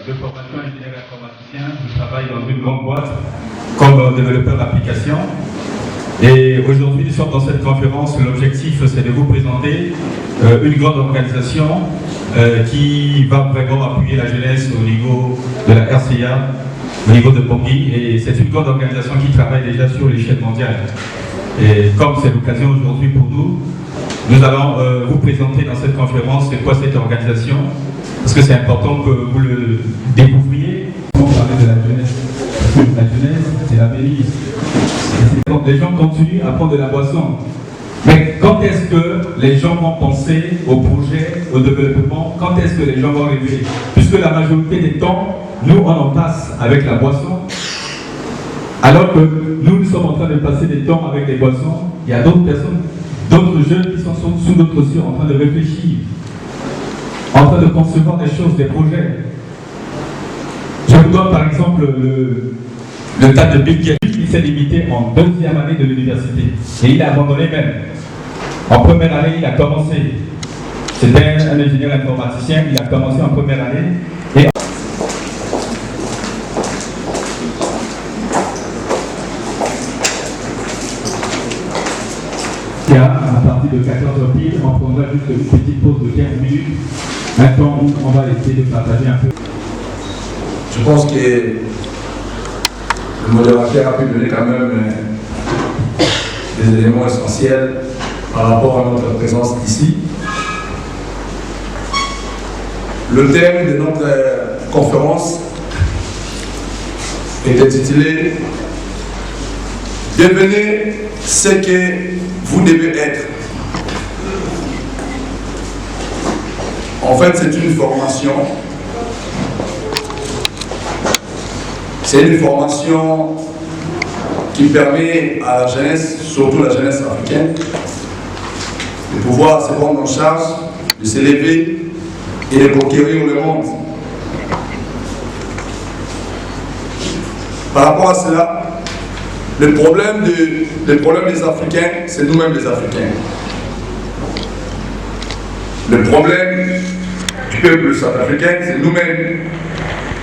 de formation ingénieur informaticien. Je travaille dans une grande boîte comme développeur d'applications. Et aujourd'hui, nous sommes dans cette conférence. L'objectif, c'est de vous présenter une grande organisation qui va vraiment appuyer la jeunesse au niveau de la RCA, au niveau de Bangui. Et c'est une grande organisation qui travaille déjà sur l'échelle mondiale. Et comme c'est l'occasion aujourd'hui pour nous, nous allons vous présenter dans cette conférence c'est quoi cette organisation, parce que c'est important que vous le découvriez. On va parler de la jeunesse, parce que la jeunesse, c'est l'avenir. Les gens continuent à prendre de la boisson. Mais quand est-ce que les gens vont penser au projet, au développement? Quand est-ce que les gens vont rêver? Puisque la majorité des temps, nous, on en passe avec la boisson. Alors que nous sommes en train de passer des temps avec des boissons, il y a d'autres personnes, d'autres jeunes qui sont sous notre ciel en train de réfléchir, en train de concevoir des choses, des projets. Je vous donne par exemple le tas de Bill Gates. Il s'est limité en deuxième année de l'université et il a abandonné même. En première année, il a commencé. C'était un ingénieur informaticien, il a commencé en première année. Et à partir de 14h pile, on prendra juste une petite pause de 15 minutes. Maintenant, on va essayer de partager un peu. Je pense que le modérateur a pu donner quand même des éléments essentiels par rapport à notre présence ici. Le thème de notre conférence est intitulé « Devenez ce que vous devez être ». En fait, c'est une formation. C'est une formation qui permet à la jeunesse, surtout la jeunesse africaine, de pouvoir se prendre en charge, de s'élever et de conquérir le monde. Par rapport à cela, le problème des Africains, c'est nous-mêmes les Africains. Le problème du peuple sud-africain, c'est nous-mêmes.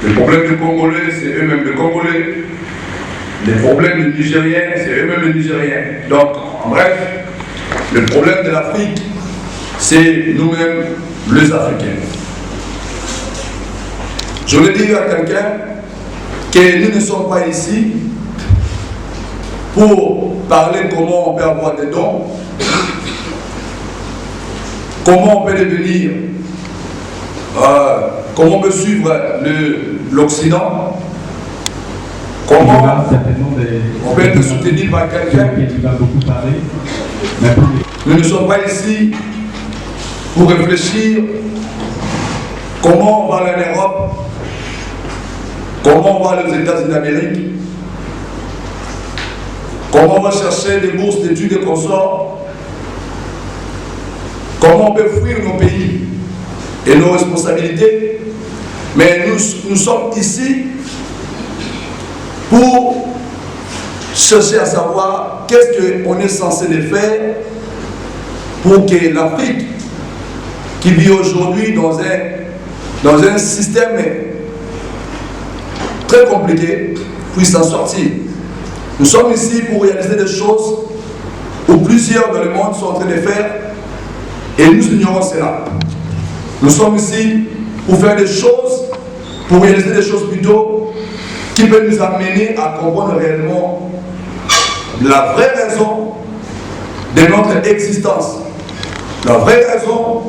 Le problème du Congolais, c'est eux-mêmes les Congolais. Les problèmes du Nigérien, c'est eux-mêmes les Nigériens. Donc, en bref, le problème de l'Afrique, c'est nous-mêmes les Africains. Je voulais dire à quelqu'un que nous ne sommes pas ici pour parler comment on peut avoir des dons, comment on peut devenir, comment on peut suivre l'Occident, comment on peut être soutenu par quelqu'un. Nous ne sommes pas ici pour réfléchir comment on va aller en Europe, comment on va aller aux États-Unis d'Amérique, comment on va chercher des bourses d'études et consorts, comment on peut fuir nos pays et nos responsabilités. Mais nous sommes ici pour chercher à savoir qu'est-ce qu'on est censé faire pour que l'Afrique, qui vit aujourd'hui dans un système très compliqué, puisse s'en sortir. Nous sommes ici pour réaliser des choses où plusieurs dans le monde sont en train de faire et nous ignorons cela. Nous sommes ici pour faire des choses, pour réaliser des choses plutôt qui peuvent nous amener à comprendre réellement la vraie raison de notre existence, la vraie raison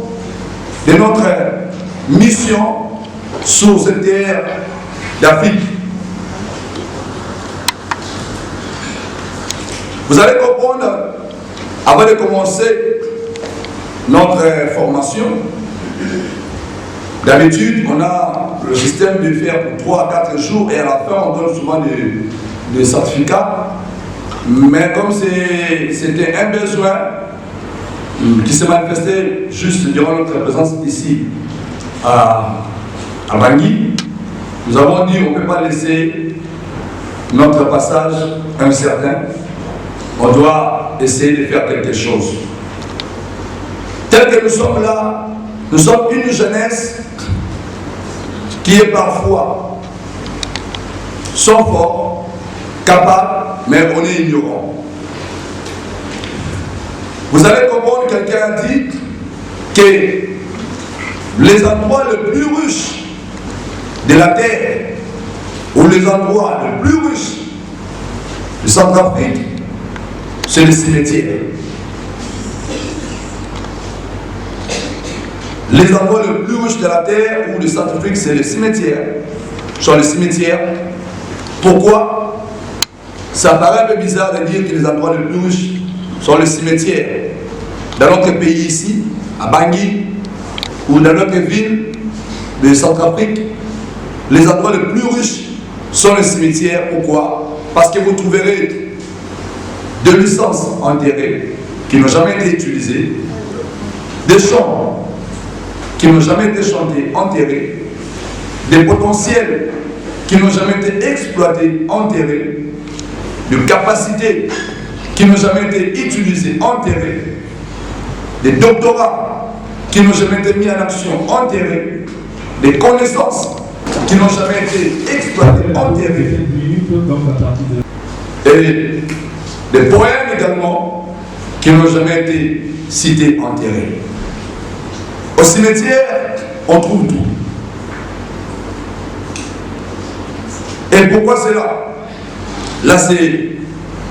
de notre mission sur cette terre d'Afrique. Vous allez comprendre, avant de commencer notre formation, d'habitude, on a le système de faire pour 3 à 4 jours et à la fin, on donne souvent des certificats. Mais comme c'était un besoin qui s'est manifesté juste durant notre présence ici à Bangui, nous avons dit qu'on ne peut pas laisser notre passage incertain. On doit essayer de faire quelque chose. Tel que nous sommes là, nous sommes une jeunesse qui est parfois sont forts, capables, mais on est ignorant. Vous allez comprendre, quelqu'un dit que les endroits les plus riches de la terre, ou les endroits les plus riches de Centrafrique, c'est le cimetière. Les endroits les plus riches de la terre ou de Centrafrique, c'est le cimetière. Sur le cimetière. Pourquoi? Ça paraît un peu bizarre de dire que les endroits les plus riches sont les cimetières. Dans notre pays ici, à Bangui, ou dans notre ville de Centrafrique, les endroits les plus riches sont les cimetières. Pourquoi? Parce que vous trouverez des licences enterrées qui n'ont jamais été utilisées, des chants qui n'ont jamais été chantés, enterrés, des potentiels qui n'ont jamais été exploités, enterrés, des capacités qui n'ont jamais été utilisées, enterrées, des doctorats qui n'ont jamais été mis en action, enterrés, des connaissances qui n'ont jamais été exploitées, enterrées, et des poèmes également qui n'ont jamais été cités, enterrés. Au cimetière, on trouve tout. Et pourquoi cela? Là,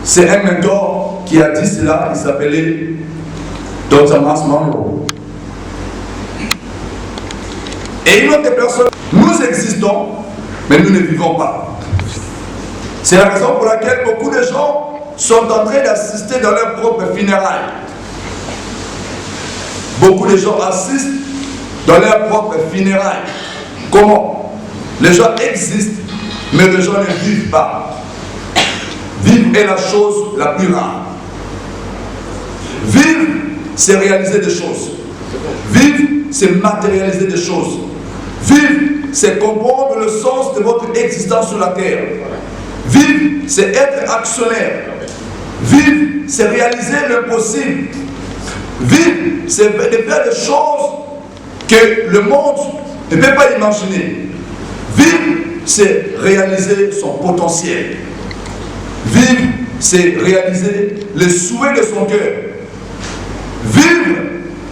c'est un mentor qui a dit cela, il s'appelait Dr. Thomas Monroe. Et une autre personne, nous existons, mais nous ne vivons pas. C'est la raison pour laquelle beaucoup de gens sont en train d'assister dans leurs propres funérailles. Beaucoup de gens assistent dans leurs propres funérailles. Comment? Les gens existent, mais les gens ne vivent pas. Vivre est la chose la plus rare. Vivre, c'est réaliser des choses. Vivre, c'est matérialiser des choses. Vivre, c'est comprendre le sens de votre existence sur la terre. Vivre, c'est être actionnaire. Vivre, c'est réaliser l'impossible. Vivre, c'est de faire des choses que le monde ne peut pas imaginer. Vivre, c'est réaliser son potentiel. Vivre, c'est réaliser les souhaits de son cœur. Vivre,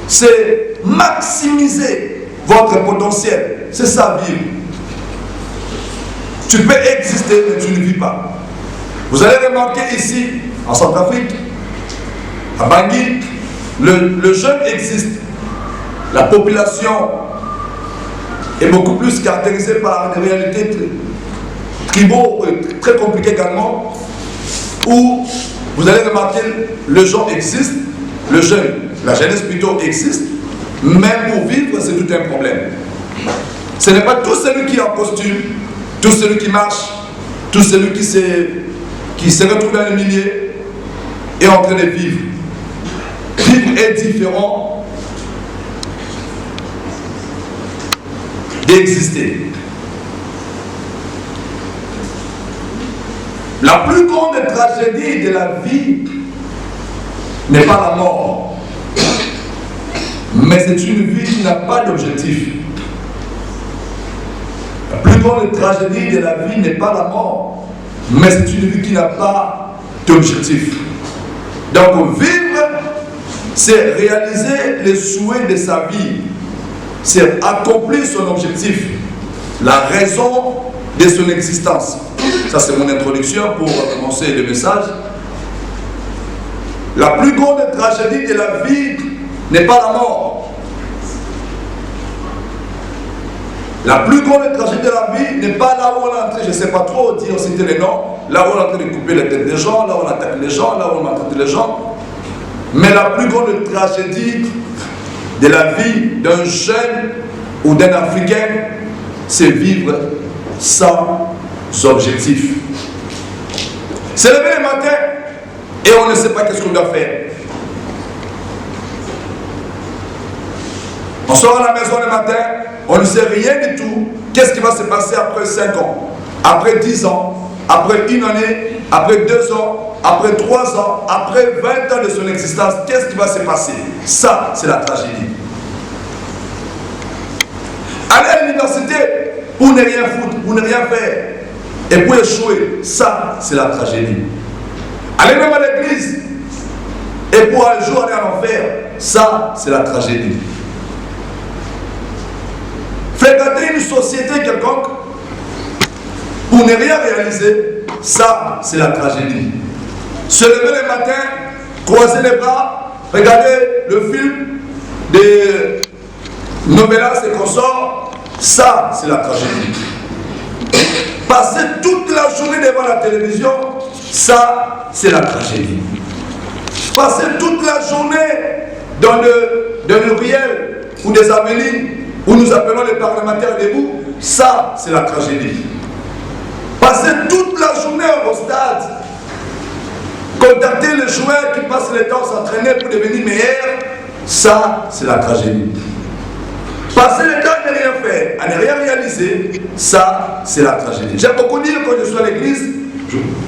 c'est maximiser votre potentiel. C'est ça, vivre. Tu peux exister, mais tu ne vis pas. Vous allez remarquer ici, en Centrafrique, à Bangui, le jeune existe. La population est beaucoup plus caractérisée par des réalités tribaux, très compliquées également, où vous allez remarquer le jeune existe, le jeune, la jeunesse plutôt existe, même pour vivre, c'est tout un problème. Ce n'est pas tout celui qui est en costume, tout celui qui marche, tout celui qui se retrouve dans le milieu est en train de vivre. Vivre est différent d'exister. La plus grande tragédie de la vie n'est pas la mort, mais c'est une vie qui n'a pas d'objectif. La plus grande tragédie de la vie n'est pas la mort, mais c'est une vie qui n'a pas d'objectif. Donc vivre, c'est réaliser les souhaits de sa vie, c'est accomplir son objectif, la raison de son existence. Ça, c'est mon introduction pour commencer le message. La plus grande tragédie de la vie n'est pas la mort. La plus grande tragédie de la vie n'est pas là où on est en train, je ne sais pas trop dire, citer les noms, là où on est en train de couper les têtes des gens, là où on attaque les gens, là où on maltraite les gens. Mais la plus grande tragédie de la vie d'un jeune ou d'un Africain, c'est vivre sans objectif. Se lever le matin et on ne sait pas qu'est-ce qu'on doit faire. On sort à la maison le matin, on ne sait rien du tout. Qu'est-ce qui va se passer après 5 ans, après 10 ans, après 1 année, après 2 ans, après 3 ans, après 20 ans de son existence? Qu'est-ce qui va se passer? Ça, c'est la tragédie. Aller à l'université pour ne rien foutre, pour ne rien faire, et pour échouer, ça c'est la tragédie. Aller même à l'église, et pour un jour aller en enfer, ça c'est la tragédie. Fréquenter une société quelconque, pour ne rien réaliser, ça c'est la tragédie. Se lever le matin, croiser les bras, regarder le film de Novelas et consorts, ça c'est la tragédie. Passer toute la journée devant la télévision, ça c'est la tragédie. Passer toute la journée dans le Riel ou des Amélie, où nous appelons les parlementaires debout, ça c'est la tragédie. Passer toute la journée au stade, contacter les joueurs qui passent le temps à s'entraîner pour devenir meilleurs, ça c'est la tragédie. Passer le temps à ne rien faire, à ne rien réaliser, ça c'est la tragédie. J'aime beaucoup dire quand je suis à l'église,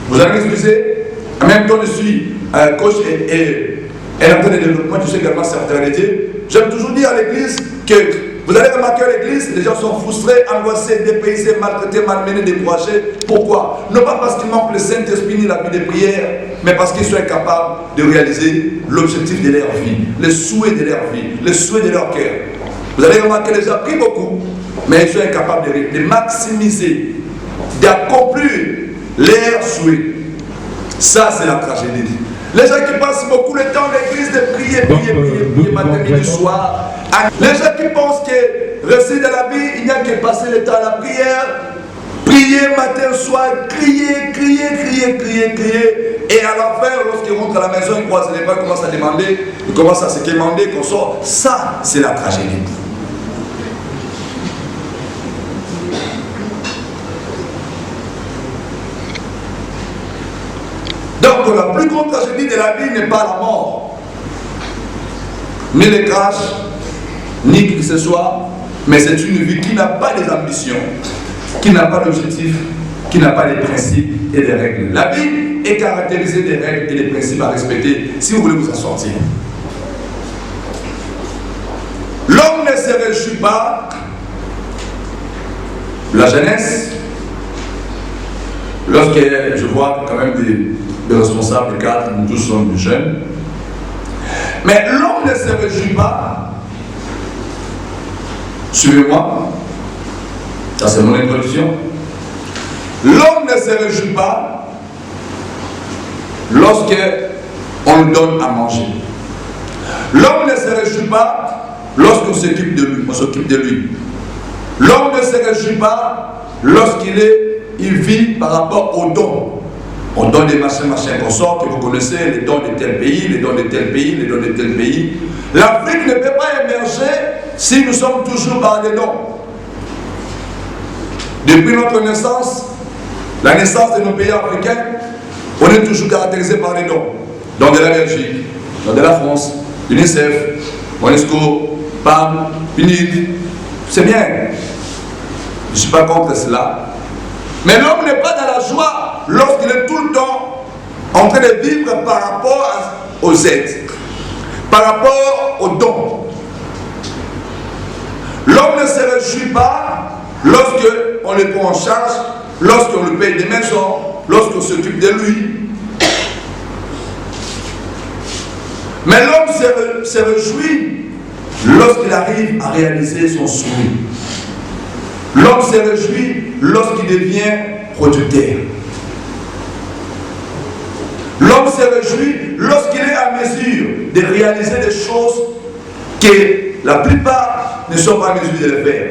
vous allez m'excuser, en même temps je suis coach et en de développement, je suis également secrétaire d'été. J'aime toujours dire à l'église que vous allez remarquer à l'église, les gens sont frustrés, angoissés, dépaysés, maltraités, malmenés, découragés. Pourquoi? Non pas parce qu'il manque le Saint-Esprit ni la vie de prière, mais parce qu'ils sont incapables de réaliser l'objectif de leur vie, les souhaits de leur vie, les souhaits de leur cœur. Vous allez remarquer, les gens prient beaucoup, mais ils sont incapables de maximiser, d'accomplir leurs souhaits. Ça, c'est la tragédie. Les gens qui passent beaucoup le temps à l'église de prier matin, midi, soir. Les gens qui pensent que rester dans la vie, il n'y a que passer le temps à la prière, prier matin, soir, crier. Et à la fin, lorsqu'ils rentrent à la maison, ils croisent les bras, ils commencent à demander, ils commencent à se quémander, qu'on sort. Ça, c'est la tragédie. Donc la plus grande tragédie de la vie n'est pas la mort, ni les crash, ni qui que ce soit, mais c'est une vie qui n'a pas des ambitions, qui n'a pas d'objectifs, qui n'a pas de principes et des règles. La vie est caractérisée des règles et des principes à respecter si vous voulez vous en sortir. L'homme ne se réjouit pas de la jeunesse, lorsque je vois quand même des responsables, des cadres, nous tous sommes des jeunes. Mais l'homme ne se réjouit pas, suivez-moi, ça c'est mon introduction. L'homme ne se réjouit pas lorsque on lui donne à manger. L'homme ne se réjouit pas lorsqu'on s'occupe de lui, on s'occupe de lui. L'homme ne se réjouit pas lorsqu'il vit par rapport aux dons. On donne des machins consorts que vous connaissez, les dons de tel pays, les dons de tel pays, les dons de tel pays. L'Afrique ne peut pas émerger si nous sommes toujours par des dons. Depuis notre naissance, la naissance de nos pays africains, on est toujours caractérisé par des dons. Dons de la Belgique, dons de la France, l'UNICEF, UNESCO, PAM, PNUD. C'est bien. Je ne suis pas contre cela. Mais l'homme n'est pas dans la joie lorsqu'il est tout le temps en train de vivre par rapport aux aides, par rapport aux dons. L'homme ne se réjouit pas lorsqu'on le prend en charge, lorsqu'on lui paye des maisons, lorsqu'on s'occupe de lui. Mais l'homme se réjouit lorsqu'il arrive à réaliser son souhait. L'homme se réjouit lorsqu'il devient producteur. L'homme se réjouit lorsqu'il est à mesure de réaliser des choses que la plupart ne sont pas en mesure de le faire.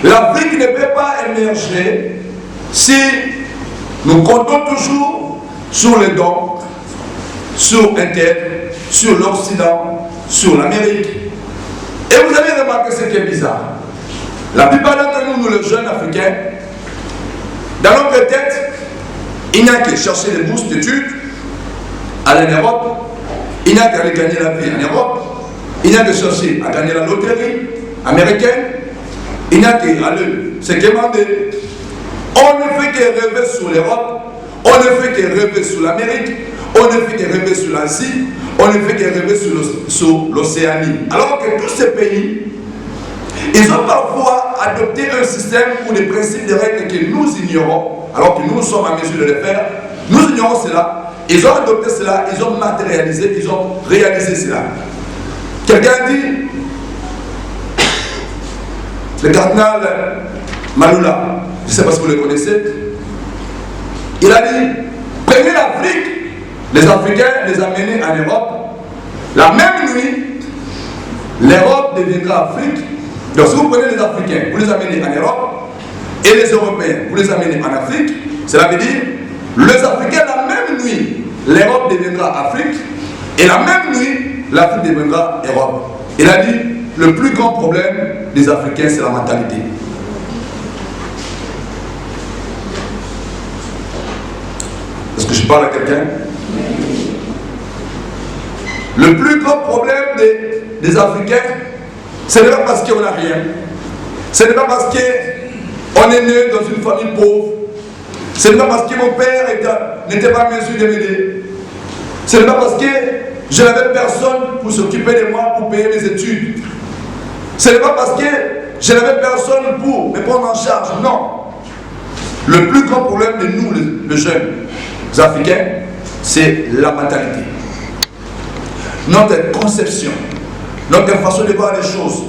L'Afrique ne peut pas émerger si nous comptons toujours sur les dons, sur Inter, sur l'Occident, sur l'Amérique. Et vous allez remarquer ce qui est bizarre. La plupart d'entre nous, les jeunes Africains, dans notre tête, il n'y a qu'à chercher des bourses d'études, aller en Europe, il n'y a qu'à aller gagner la vie en Europe, il n'y a qu'à chercher à gagner la loterie américaine, il n'y a qu'à aller se quémander. On ne fait que rêver sur l'Europe, on ne fait que rêver sur l'Amérique, on ne fait que rêver sur l'Asie, on ne fait que rêver sur l'Océanie. Alors que tous ces pays Ils ont parfois adopté un système ou des principes, des règles que nous ignorons, alors que nous sommes en mesure de les faire. Nous ignorons cela. Ils ont adopté cela, ils ont matérialisé, ils ont réalisé cela. Quelqu'un dit, le cardinal Malula, je ne sais pas si vous le connaissez, il a dit, prenez l'Afrique, les Africains les amener en Europe, la même nuit, l'Europe deviendra Afrique. Donc si vous prenez les Africains, vous les amenez en Europe, et les Européens, vous les amenez en Afrique, cela veut dire, les Africains, la même nuit, l'Europe deviendra Afrique, et la même nuit, l'Afrique deviendra Europe. Il a dit, le plus grand problème des Africains, c'est la mentalité. Est-ce que je parle à quelqu'un? Le plus grand problème des Africains, ce n'est pas parce qu'on n'a rien. Ce n'est pas parce qu'on est né dans une famille pauvre. Ce n'est pas parce que mon père n'était pas en mesure de m'aider. Ce n'est pas parce que je n'avais personne pour s'occuper de moi, pour payer mes études. Ce n'est pas parce que je n'avais personne pour me prendre en charge. Non. Le plus grand problème de nous, les jeunes Africains, c'est la mentalité. Notre conception, notre façon de voir les choses.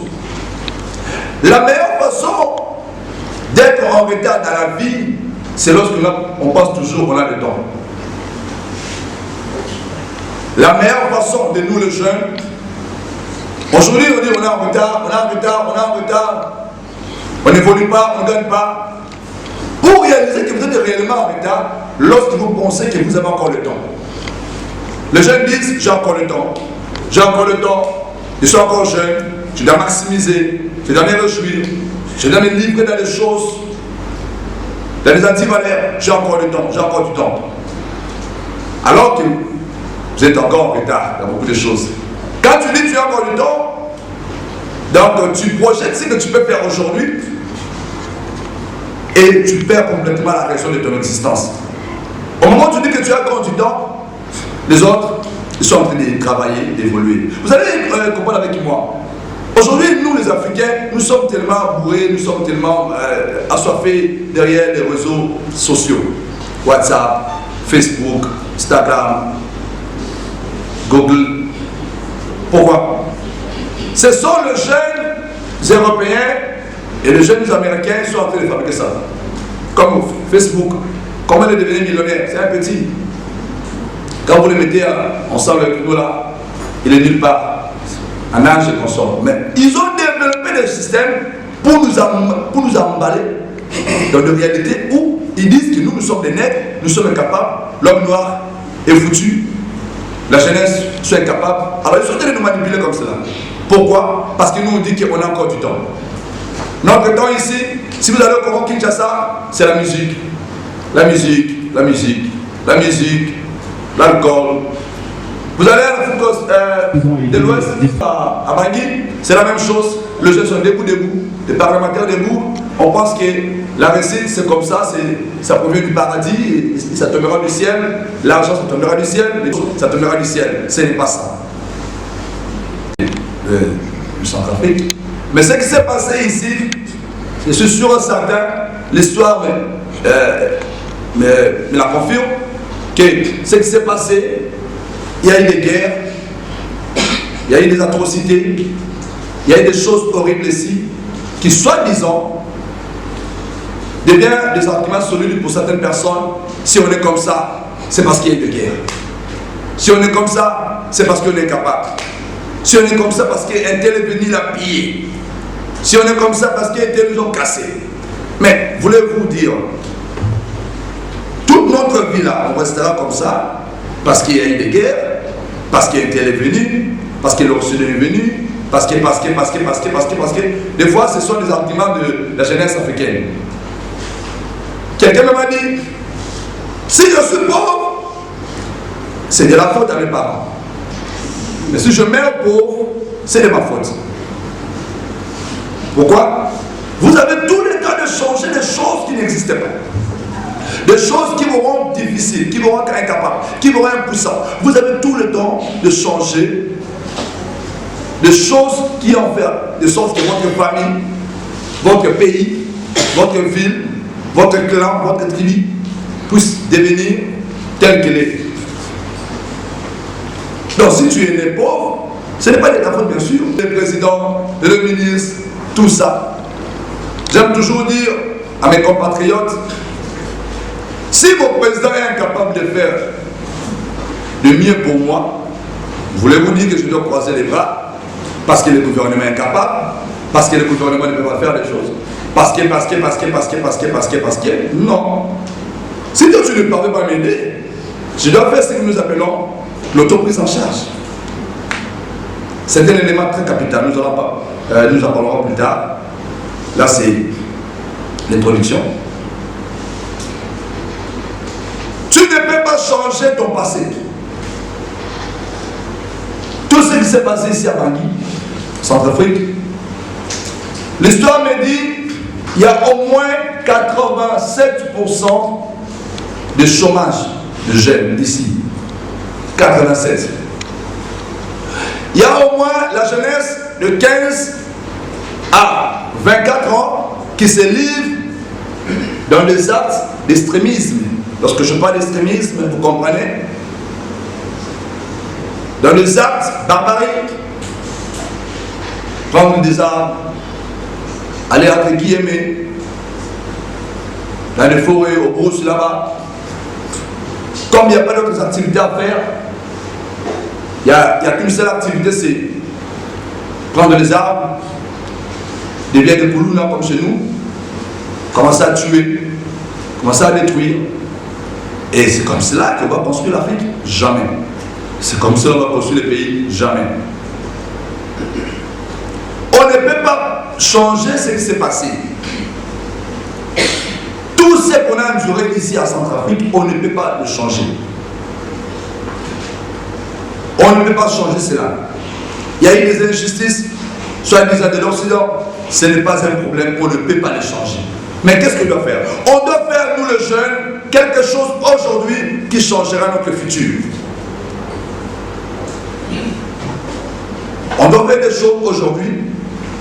La meilleure façon d'être en retard dans la vie, c'est lorsque on pense toujours qu'on a le temps. La meilleure façon de nous les jeunes, aujourd'hui on dit on est en retard, on est en retard, on est en retard, on n'évolue pas, on ne gagne pas. Pour réaliser que vous êtes réellement en retard, lorsque vous pensez que vous avez encore le temps. Les jeunes disent j'ai encore le temps, j'ai encore le temps, je suis encore jeune, je dois maximiser, je dois me réjouir, je dois me livrer dans les choses, dans les antivaleurs, j'ai encore le temps, j'ai encore du temps. Alors que vous êtes encore en retard dans beaucoup de choses. Quand tu dis que tu as encore du temps, donc tu projettes ce que tu peux faire aujourd'hui et tu perds complètement la raison de ton existence. Au moment où tu dis que tu as encore du temps, les autres, ils sont en train de travailler, d'évoluer. Vous allez comprendre avec moi. Aujourd'hui, nous les Africains, nous sommes tellement bourrés, nous sommes tellement assoiffés derrière les réseaux sociaux. WhatsApp, Facebook, Instagram, Google. Pourquoi? Ce sont les jeunes Européens et les jeunes Américains qui sont en train de fabriquer ça. Comme Facebook. Comment il est devenu millionnaire? C'est un petit. Quand vous le mettez ensemble avec nous là, il est nulle part. En âge et consort. Mais ils ont développé des systèmes pour nous emballer dans des réalités où ils disent que nous sommes des nègres, nous sommes incapables, l'homme noir est foutu, la jeunesse sont incapables. Alors ils sont en train de nous manipuler comme cela. Pourquoi? Parce que nous on dit qu'on a encore du temps. Notre temps ici, si vous allez au Congo Kinshasa, c'est la musique. La musique, la musique, la musique, l'alcool. Vous allez à la Foucault de l'Ouest, à Bangui, c'est la même chose. Les jeunes sont debout, les parlementaires debout. On pense que la réussite, c'est comme ça, ça provient du paradis, et ça tombera du ciel. L'argent, ça tombera du ciel, ça tombera du ciel. Ce n'est pas ça. Le Centrafrique. Mais ce qui s'est passé ici, je suis sûr et certain, l'histoire me la confirme, que ce qui s'est passé, il y a eu des guerres, il y a eu des atrocités, il y a eu des choses horribles ici, qui soi-disant deviennent des arguments solides pour certaines personnes. Si on est comme ça, c'est parce qu'il y a eu des guerres. Si on est comme ça, c'est parce qu'on est capable. Si on est comme ça, parce qu'un tel est venu la piller. Si on est comme ça, parce qu'un tel nous ont cassé. Mais voulez-vous dire, toute notre vie là, on restera comme ça, parce qu'il y a eu des guerres, parce qu'un tel est venu, parce que l'Occident est venu, parce que. Des fois, ce sont des arguments de la jeunesse africaine. Quelqu'un m'a dit, si je suis pauvre, c'est de la faute à mes parents. Mais si je meurs pauvre, c'est de ma faute. Pourquoi? Vous avez tout le temps de changer des choses qui n'existaient pas. Des choses qui vous rendent difficiles, qui vous rendent incapables, qui vous rendent impuissants. Vous avez tout le temps de changer des choses qui en fait de sorte que votre famille, votre pays, votre ville, votre clan, votre tribu puisse devenir tel qu'elle est. Donc si tu es né pauvre, ce n'est pas de ta faute bien sûr. Le président, le ministre, tout ça. J'aime toujours dire à mes compatriotes, si mon président est incapable de faire de mieux pour moi, voulez-vous dire que je dois croiser les bras parce que le gouvernement est incapable, parce que le gouvernement ne peut pas faire les choses, parce que, non. Si toi tu ne parviens pas à m'aider, je dois faire ce que nous appelons l'autoprise en charge. C'est un élément très capital, nous en parlerons plus tard. Là c'est l'introduction. Tu ne peux pas changer ton passé. Tout ce qui s'est passé ici à Bangui, Centrafrique, l'histoire me dit qu'il y a au moins 87% de chômage de jeunes ici. 87. Il y a au moins la jeunesse de 15 à 24 ans qui se livre dans des actes d'extrémisme. Lorsque je parle d'extrémisme, vous comprenez? Dans des actes barbariques, prendre des armes, aller entre guillemets, dans les forêts, aux brousses là-bas. Comme il n'y a pas d'autres activités à faire, il n'y a qu'une seule activité, c'est prendre les armes, des vieilles de Poulouna comme chez nous, commencer à tuer, commencer à détruire. Et c'est comme cela qu'on va construire l'Afrique? Jamais. C'est comme ça qu'on va construire les pays? Jamais. On ne peut pas changer ce qui s'est passé. Tout ce qu'on a enduré ici à Centrafrique, on ne peut pas le changer. On ne peut pas changer cela. Il y a eu des injustices, soit disant de l'Occident, ce n'est pas un problème, on ne peut pas les changer. Mais qu'est-ce qu'on doit faire? On doit faire, nous les jeunes, quelque chose aujourd'hui qui changera notre futur. On doit faire des choses aujourd'hui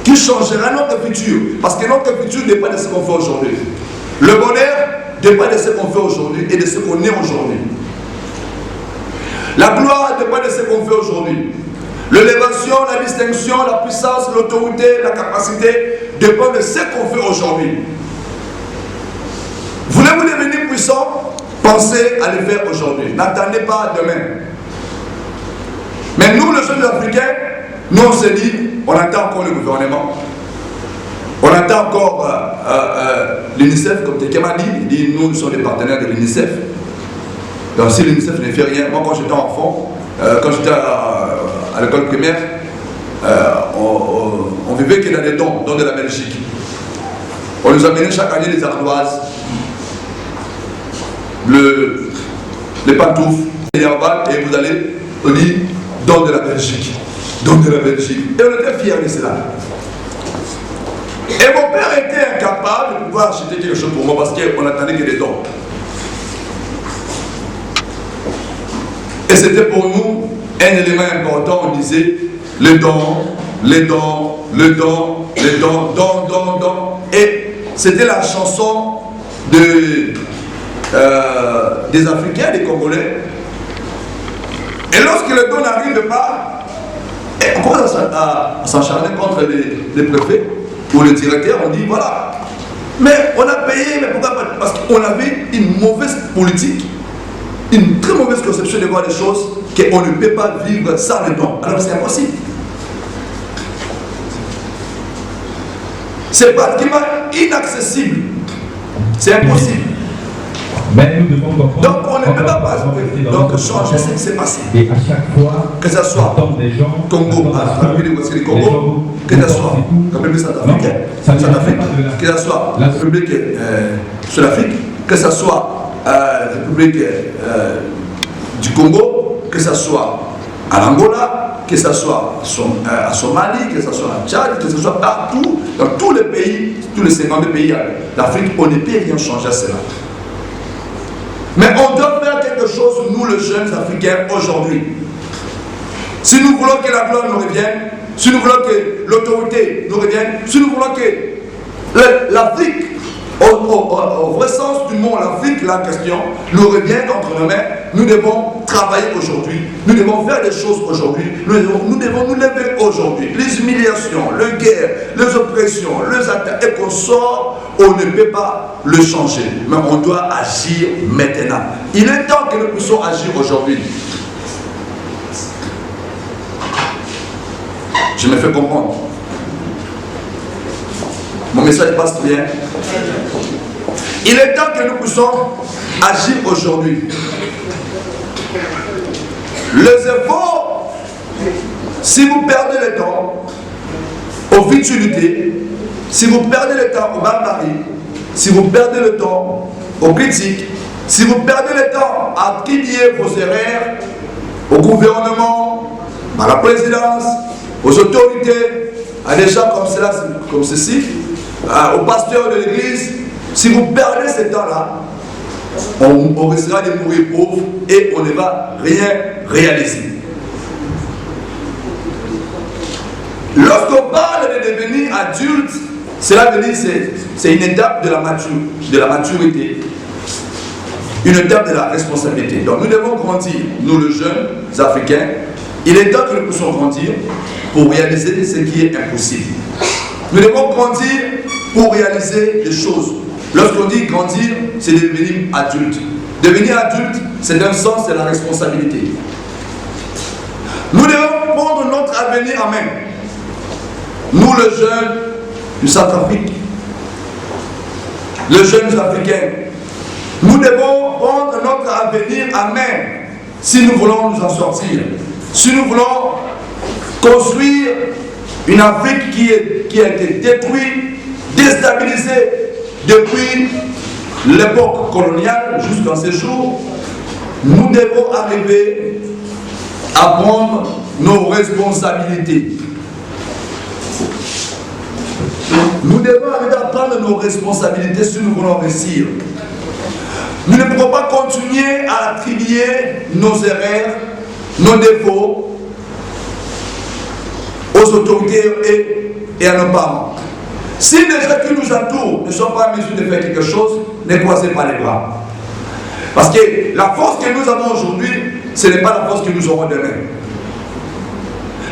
qui changera notre futur. Parce que notre futur n'est pas de ce qu'on fait aujourd'hui. Le bonheur dépend de ce qu'on fait aujourd'hui et de ce qu'on est aujourd'hui. La gloire dépend de ce qu'on fait aujourd'hui. L'élévation, la distinction, la puissance, l'autorité, la capacité dépend de ce qu'on fait aujourd'hui. Voulez-vous devenir puissant? Pensez à le faire aujourd'hui. N'attendez pas demain. Mais nous, les jeunes Africains, nous on se dit, on attend encore le gouvernement. On attend encore l'UNICEF, comme Tekema dit, il dit, nous sommes des partenaires de l'UNICEF. Donc si l'UNICEF ne fait rien, moi quand j'étais enfant, quand j'étais à l'école primaire, on vivait que dans des dons de la Belgique. On nous amenait chaque année des ardoises, les pantoufles, et vous allez, on dit, don de la Belgique. Don de la Belgique. Et on était fiers de cela. Et mon père était incapable de pouvoir acheter quelque chose pour moi parce qu'on attendait que des dons. Et c'était pour nous un élément important, on disait les dons, les dons, les dons, les dons, dons. Et c'était la chanson des Africains, des Congolais. Et lorsque le don n'arrive pas, on commence à s'acharner contre les préfets ou les directeurs, on dit voilà. Mais on a payé, mais pourquoi pas? Parce qu'on avait une mauvaise politique, une très mauvaise conception de voir les choses, qu'on ne peut pas vivre sans les dons. Alors c'est impossible. C'est pratiquement inaccessible. C'est impossible. Mais nous devons comprendre. Donc on ne peut pas changer ce qui s'est passé. Et à chaque fois, que ce soit des gens, Congo, la République démocratique du Congo, que ce soit la République centrafricaine, que ce soit la République sud-afrique, que ce soit la République du Congo, que ce soit à l'Angola, que ce soit à Somalie, que ce soit à Tchad, que ce soit partout, dans tous les pays, tous les 52 pays d'Afrique, on ne peut rien changer à cela. Mais on doit faire quelque chose, nous les jeunes Africains, aujourd'hui. Si nous voulons que la gloire nous revienne, si nous voulons que l'autorité nous revienne, si nous voulons que l'Afrique, au vrai sens du mot, l'Afrique, la question, nous revient entre nos mains, nous devons travailler aujourd'hui, nous devons faire des choses aujourd'hui, nous devons nous lever aujourd'hui. Les humiliations, les guerres, les oppressions, les attaques, et qu'on sort, on ne peut pas le changer, mais on doit agir maintenant. Il est temps que nous puissions agir aujourd'hui. Je me fais comprendre. Mon message passe bien. Il est temps que nous puissions agir aujourd'hui. Les efforts, si vous perdez le temps aux futilités, si vous perdez le temps aux barbaries, si vous perdez le temps aux critiques, si vous perdez le temps à attribuer vos erreurs au gouvernement, à la présidence, aux autorités, à des gens comme cela, comme ceci, aux pasteurs de l'église, si vous perdez ce temps-là, on risquera de mourir pauvre et on ne va rien réaliser. Lorsqu'on parle de devenir adulte, cela veut dire que c'est une étape de la maturité, une étape de la responsabilité. Donc nous devons grandir, nous les jeunes Africains, il est temps que nous puissions grandir pour réaliser ce qui est impossible. Nous devons grandir pour réaliser des choses. Lorsqu'on dit grandir, c'est devenir adulte. Devenir adulte, c'est un sens de la responsabilité. Nous devons prendre notre avenir en main. Nous, les jeunes du Centrafrique, les jeunes africains, nous devons prendre notre avenir en main si nous voulons nous en sortir. Si nous voulons construire une Afrique qui a été détruite, déstabilisée depuis l'époque coloniale jusqu'à ce jour, nous devons arriver à prendre nos responsabilités. Nous devons arriver à prendre nos responsabilités si nous voulons réussir. Nous ne pouvons pas continuer à attribuer nos erreurs, nos défauts aux autorités et à nos parents. Si les gens qui nous entourent ne sont pas en mesure de faire quelque chose, ne croisez pas les bras. Parce que la force que nous avons aujourd'hui, ce n'est pas la force que nous aurons demain.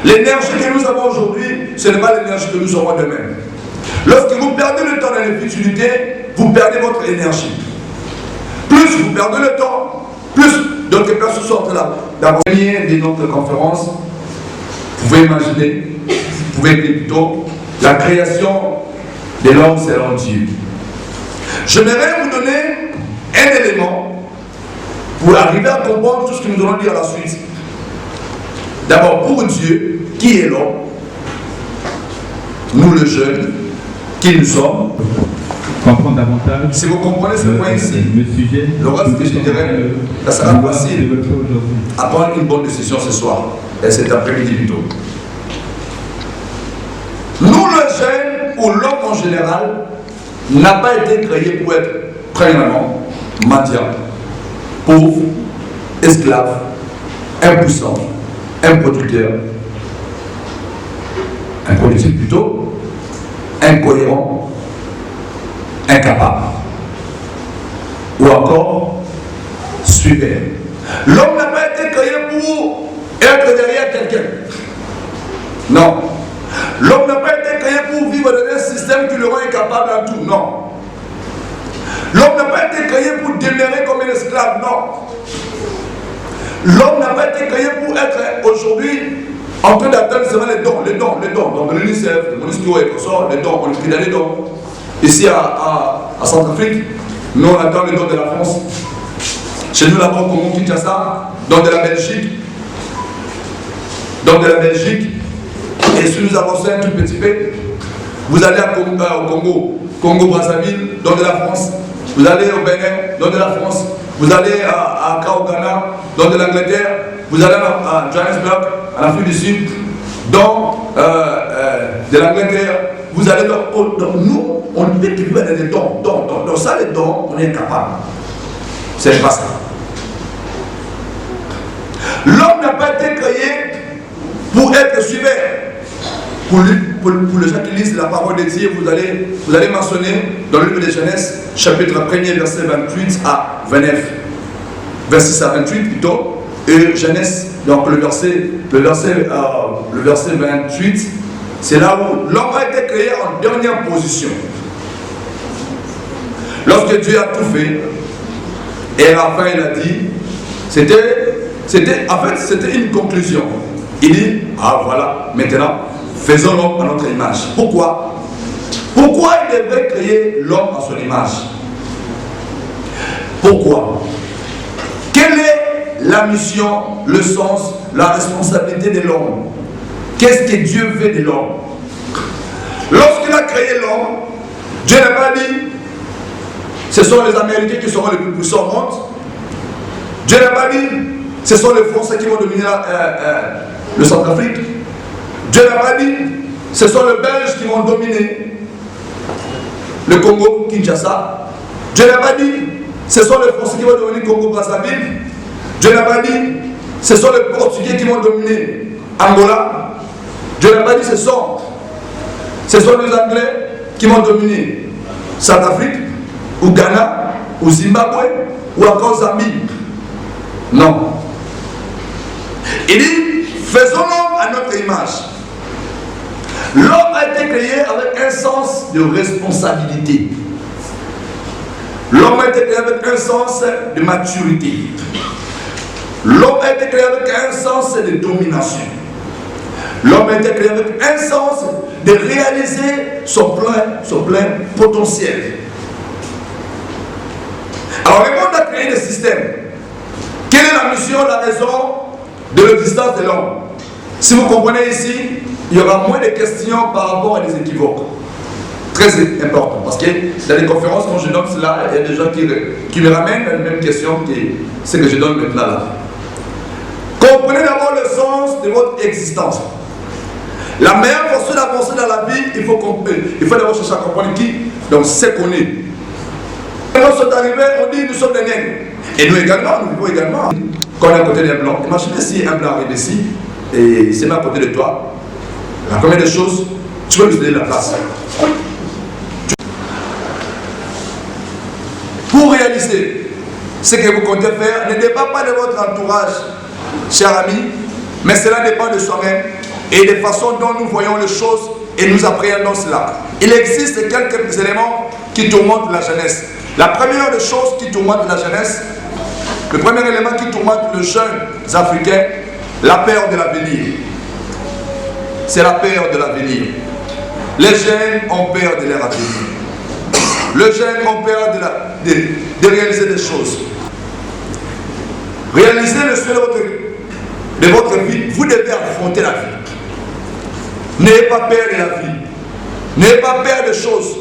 L'énergie que nous avons aujourd'hui, ce n'est pas l'énergie que nous aurons demain. Lorsque vous perdez le temps dans les futilités, vous perdez votre énergie. Plus vous perdez le temps, plus d'autres personnes sortent là. D'abord, de notre conférence, vous pouvez imaginer, vous pouvez dire plutôt, la création de l'homme selon Dieu. J'aimerais vous donner un élément pour arriver à comprendre tout ce que nous allons dire à la suite. D'abord, pour Dieu, qui est l'homme? Nous, les jeunes, qui nous sommes. Comprendre davantage. Si vous comprenez ce point ici, le sujet, le reste que je dirais, ça sera facile à prendre une bonne décision ce soir et cet après-midi plutôt. Nous, les jeunes, ou l'homme en général, n'a pas été créé pour être, premièrement, mendiant, pauvre, esclave, impuissant, improducteur, improductif plutôt, incohérent, incapable, ou encore suiveur. L'homme n'a pas été créé pour être derrière quelqu'un. Non. L'homme n'a pas été créé pour vivre dans un système qui le rend incapable en tout. Non. L'homme n'a pas été créé pour demeurer comme un esclave. Non. L'homme n'a pas été créé pour être aujourd'hui en train d'attendre seulement les dons. Donc de l'UNICEF, de l'UNICEF et tout ça, les dons, on écrit dans les dons. Ici à Centrafrique, nous on attend les dons de la France. Chez nous là-bas au Congo, Kinshasa, dons de la Belgique. Dons de la Belgique. Et si nous avançons un tout petit peu, vous allez au Congo-Brazzaville, dons de la France. Vous allez au Bénin, dons de la France. Vous allez à Accra au Ghana, dons de l'Angleterre. Vous allez à Johannesburg, en Afrique du Sud, dons de l'Angleterre. Vous allez dans nous, on ne peut plus vivre dans des dons. Donc ça, les dons, on est incapable. C'est pas ça. L'homme n'a pas été créé pour être suiveur. pour les gens qui lisent la parole de Dieu, vous allez mentionner dans le livre de Genèse, chapitre 1er, verset 28 à 29. 26 à 28 plutôt. Et Genèse, donc le verset 28, c'est là où l'homme a été créé en dernière position. Lorsque Dieu a tout fait, et à la fin il a dit, c'était une conclusion. Il dit, ah voilà, maintenant, faisons l'homme à notre image. Pourquoi? Pourquoi il devait créer l'homme à son image? Pourquoi? Quelle est la mission, le sens, la responsabilité de l'homme? Qu'est-ce que Dieu veut de l'homme? Lorsqu'il a créé l'homme, Dieu n'a pas dit ce sont les Américains qui seront les plus puissants au monde. Dieu n'a pas dit ce sont les Français qui vont dominer le Centrafrique. Dieu n'a pas dit ce sont les Belges qui vont dominer le Congo, Kinshasa. Dieu n'a pas dit ce sont les Français qui vont dominer le Congo, Brazzaville. Dieu n'a pas dit ce sont les Portugais qui vont dominer Angola. Dieu n'a pas dit ce sont les Anglais qui vont dominer Centrafrique, ou Ghana, ou Zimbabwe, ou encore Zambie. Non. Il dit, faisons l'homme à notre image. L'homme a été créé avec un sens de responsabilité. L'homme a été créé avec un sens de maturité. L'homme a été créé avec un sens de domination. L'homme a été créé avec un sens de réaliser son plein potentiel. Alors, le monde a créé des systèmes. Quelle est la mission, la raison de l'existence de l'homme? Si vous comprenez ici, il y aura moins de questions par rapport à des équivoques. Très important. Parce que dans les conférences, quand je donne cela, il y a des gens qui me ramènent à la même question que ce que je donne maintenant là. Comprenez d'abord le sens de votre existence. La meilleure façon d'avancer dans la vie, il faut d'abord chercher à comprendre qui. Donc, c'est qu'on est. Quand nous sommes arrivés, on dit nous sommes des nègres. Et nous également, nous vivons également. Quand on est à côté d'un blanc, imaginez si un blanc arrive ici et il se met à côté de toi. La première des choses, tu vas lui donner la place. Pour réaliser ce que vous comptez faire, ne dépend pas de votre entourage, cher ami, mais cela dépend de soi-même et des façons dont nous voyons les choses et nous appréhendons cela. Il existe quelques éléments qui tourmentent la jeunesse. La première des choses qui tourmente la jeunesse, le premier élément qui tourmente les jeunes africains, la peur de l'avenir. C'est la peur de l'avenir. Les jeunes ont peur de leur avenir. Les jeunes ont peur de réaliser des choses. Réaliser le souhait de votre vie, vous devez affronter la vie. N'ayez pas peur de la vie. N'ayez pas peur des choses.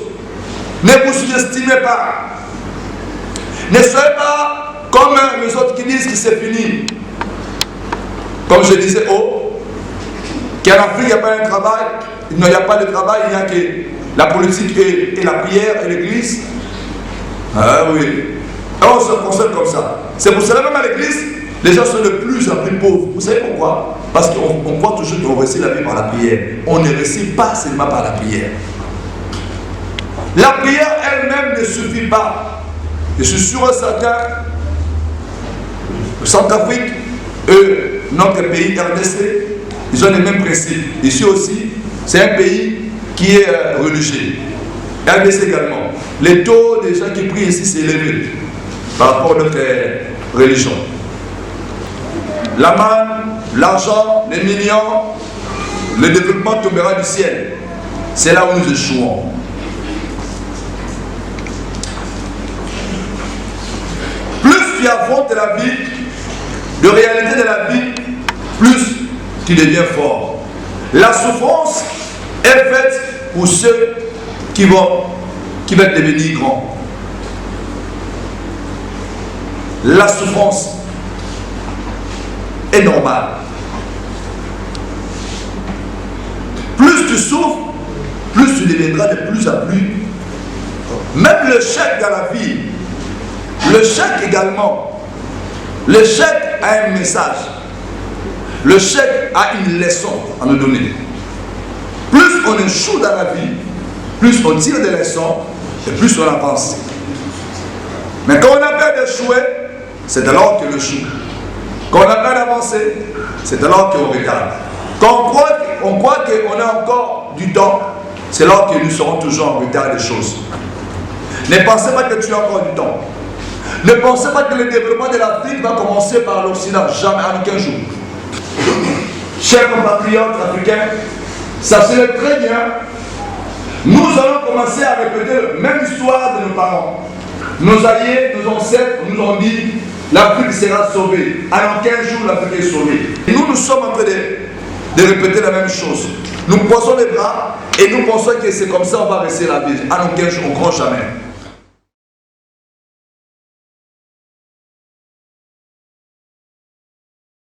Ne vous sous-estimez pas. Ne soyez pas comme les autres qui disent que c'est fini. Comme je disais, qu'en Afrique, il n'y a pas un travail. Il n'y a pas de travail, il n'y a que la politique et la prière et l'église. Ah oui. On se concentre comme ça. C'est pour cela même à l'église, les gens sont de plus en plus pauvres. Vous savez pourquoi? Parce qu'on croit toujours qu'on réussit la vie par la prière. On ne réussit pas seulement par la prière. La prière elle-même ne suffit pas. Je suis sûr et certain, le Centrafrique et notre pays RDC, ils ont les mêmes principes. Ici aussi, c'est un pays qui est religieux. RDC également. Le taux des gens qui prient ici s'est élevé par rapport à notre religion. La manne, l'argent, les millions, le développement tombera du ciel. C'est là où nous échouons. Plus tu affrontes la vie, de réalité de la vie, plus tu deviens fort. La souffrance est faite pour ceux qui vont devenir grands. La souffrance est normale. Plus tu souffres, plus tu deviendras de plus en plus. Même le chèque dans la vie, le chèque également. Le chèque a un message. Le chèque a une leçon à nous donner. Plus on échoue dans la vie, plus on tire des leçons et plus on avance. Mais quand on a peur d'échouer, c'est alors qu'on échoue. Quand on a peur d'avancer, c'est alors qu'on regarde. Quand on croit qu'on a encore du temps, c'est là que nous serons toujours en retard des choses. Ne pensez pas que tu as encore du temps. Ne pensez pas que le développement de l'Afrique va commencer par l'Occident, jamais, en aucun jour. Chers compatriotes africains, sachez-le très bien, nous allons commencer à répéter la même histoire de nos parents. Nos alliés, nos ancêtres nous ont dit l'Afrique sera sauvée. En 15 jours, l'Afrique est sauvée. Et nous sommes en train de répéter la même chose. Nous croisons les bras et nous pensons que c'est comme ça on va rester la vie. En 15 jours, on ne croit jamais.